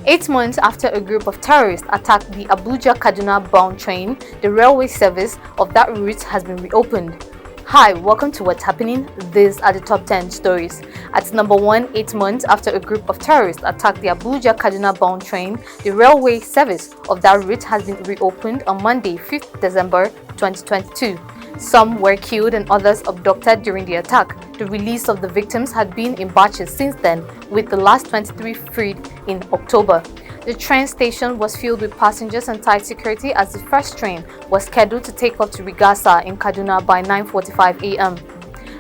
8 months after a group of terrorists attacked the Abuja-Kaduna bound train, the railway service of that route has been reopened. Hi, welcome to What's Happening. These are the top 10 stories. At number 1, 8 months after a group of terrorists attacked the Abuja-Kaduna bound train, the railway service of that route has been reopened on Monday, 5th December 2022. Some were killed and others abducted during the attack. The release of the victims had been in batches since then, with the last 23 freed in October. The train station was filled with passengers and tight security as the first train was scheduled to take off to Rigasa in Kaduna by 9:45 a.m.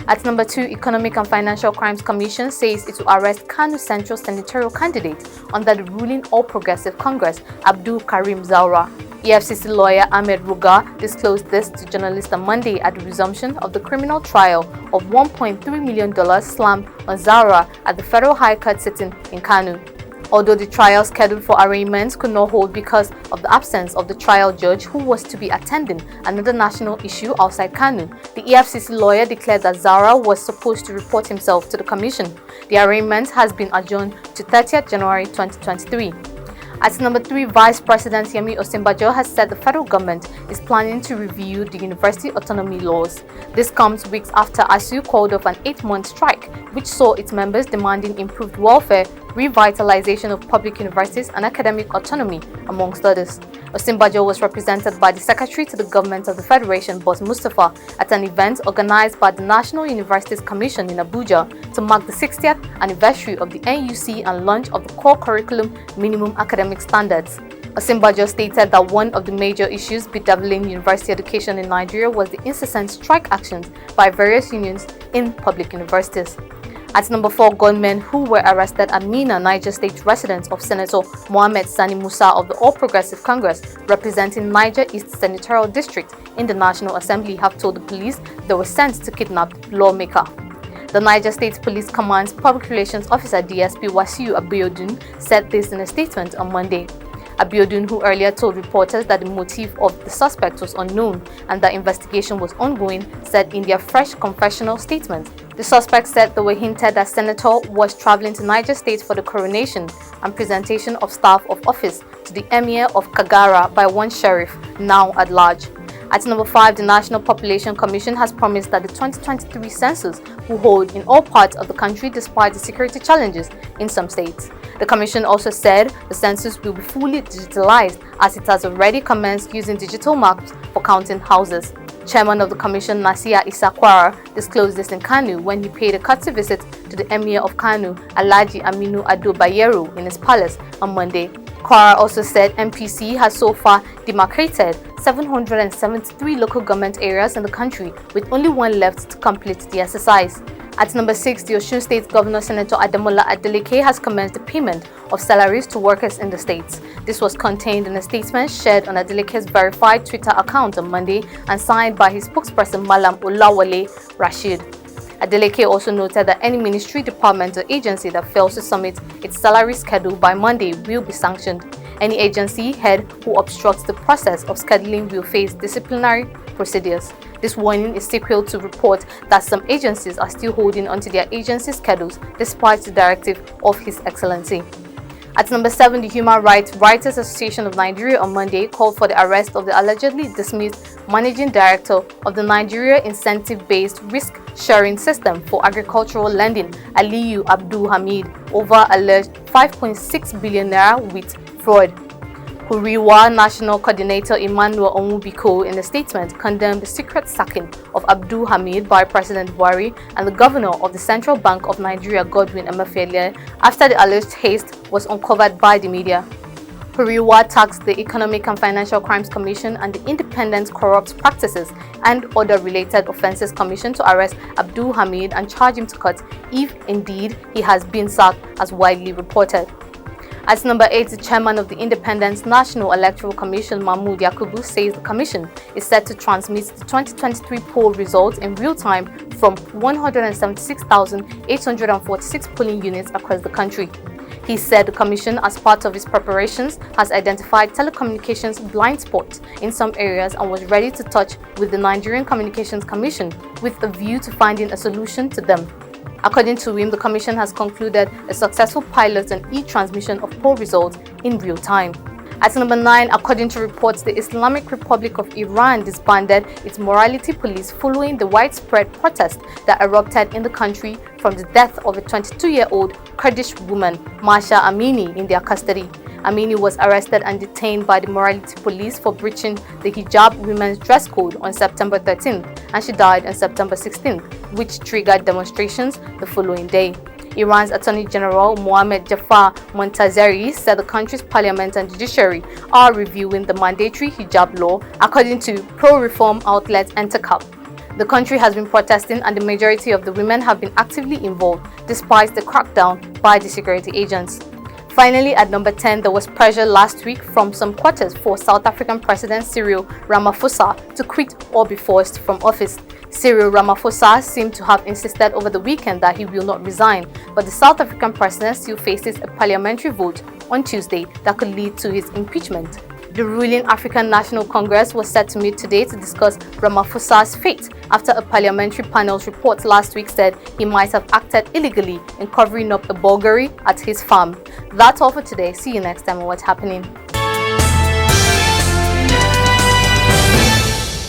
At number 2, Economic and Financial Crimes Commission says it will arrest Kano Central senatorial candidate under the ruling All Progressive Congress, Abdul Karim Zaura. EFCC lawyer Ahmed Ruga disclosed this to journalists on Monday at the resumption of the criminal trial of $1.3 million slammed on Zaura at the Federal High Court sitting in Kano. Although the trial scheduled for arraignment could not hold because of the absence of the trial judge who was to be attending another national issue outside Kano, the EFCC lawyer declared that Zaura was supposed to report himself to the commission. The arraignment has been adjourned to 30th January 2023. At number 3, Vice President Yemi Osinbajo has said the federal government is planning to review the university autonomy laws. This comes weeks after ASU called off an 8-month strike, which saw its members demanding improved welfare, revitalization of public universities, and academic autonomy, amongst others. Osinbajo was represented by the Secretary to the Government of the Federation, Boss Mustafa, at an event organized by the National Universities Commission in Abuja to mark the 60th anniversary of the NUC and launch of the core curriculum minimum academic standards. Osinbajo stated that one of the major issues bedeviling university education in Nigeria was the incessant strike actions by various unions in public universities. At number 4, gunmen who were arrested at Mina, Niger State, residence of Senator Mohammed Sani Musa of the All Progressive Congress, representing Niger East Senatorial District in the National Assembly, have told the police they were sent to kidnap the lawmaker. The Niger State Police Command's Public Relations Officer DSP Wasiu Abiodun said this in a statement on Monday. Abiodun, who earlier told reporters that the motive of the suspect was unknown and that investigation was ongoing, said in their fresh confessional statement. The suspect said they were hinted that Senator was traveling to Niger State for the coronation and presentation of staff of office to the Emir of Kagara by one sheriff, now at large. At number 5, the National Population Commission has promised that the 2023 census will hold in all parts of the country despite the security challenges in some states. The commission also said the census will be fully digitalized as it has already commenced using digital maps for counting houses. Chairman of the commission, Nasia Isakwara, disclosed this in Kano when he paid a courtesy visit to the Emir of Kano, Alhaji Aminu Ado Bayero, in his palace on Monday. Kwara also said MPC has so far demarcated 773 local government areas in the country, with only one left to complete the exercise. At number 6, the Osun State Governor Senator Ademola Adeleke has commenced the payment of salaries to workers in the state. This was contained in a statement shared on Adeleke's verified Twitter account on Monday and signed by his spokesperson Malam Olawale Rashid. Adeleke also noted that any ministry, department, or agency that fails to submit its salary schedule by Monday will be sanctioned. Any agency head who obstructs the process of scheduling will face disciplinary procedures. This warning is sequel to report that some agencies are still holding onto their agency schedules despite the directive of His Excellency. At number 7, the Human Rights Writers Association of Nigeria on Monday called for the arrest of the allegedly dismissed managing director of the Nigeria Incentive-Based Risk-Sharing System for Agricultural Lending, Aliyu Abdul Hamid, over alleged 5.6 billion naira with fraud. Huriwa National Coordinator Emmanuel Onwubiko, in a statement, condemned the secret sacking of Abdul Hamid by President Buhari and the Governor of the Central Bank of Nigeria, Godwin Emefiele, after the alleged haste was uncovered by the media. Huriwa tasked the Economic and Financial Crimes Commission and the Independent Corrupt Practices and Other Related Offences Commission to arrest Abdul Hamid and charge him to court if indeed he has been sacked as widely reported. At number 8, the chairman of the Independent National Electoral Commission, Mahmood Yakubu, says the commission is set to transmit the 2023 poll results in real time from 176,846 polling units across the country. He said the commission, as part of its preparations, has identified telecommunications blind spots in some areas and was ready to touch with the Nigerian Communications Commission with a view to finding a solution to them. According to him, the Commission has concluded a successful pilot on e-transmission of poll results in real time. At number 9, according to reports, the Islamic Republic of Iran disbanded its morality police following the widespread protest that erupted in the country from the death of a 22-year-old Kurdish woman, Masha Amini, in their custody. Amini was arrested and detained by the morality police for breaching the hijab women's dress code on September 13th, and she died on September 16th, which triggered demonstrations the following day. Iran's Attorney General Mohammad Jafar Montazeri said the country's parliament and judiciary are reviewing the mandatory hijab law, according to pro-reform outlet Entercap. The country has been protesting and the majority of the women have been actively involved despite the crackdown by the security agents. Finally, at number 10, there was pressure last week from some quarters for South African President Cyril Ramaphosa to quit or be forced from office. Cyril Ramaphosa seemed to have insisted over the weekend that he will not resign, but the South African president still faces a parliamentary vote on Tuesday that could lead to his impeachment. The ruling African National Congress was set to meet today to discuss Ramaphosa's fate after a parliamentary panel's report last week said he might have acted illegally in covering up a burglary at his farm. That's all for today. See you next time on What's Happening.